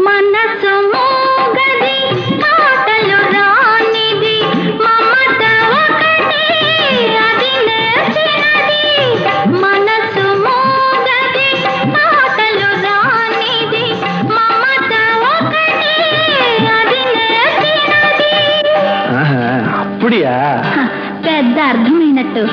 మనసు మోగది మాటలు రానిది మమత ఒకటి అది నేర్చినది మనసు మోగది మాటలు రానిది మమత ఒకటి అది నేర్చినది అప్పుడియా పెద్ద అర్థమైనట్టు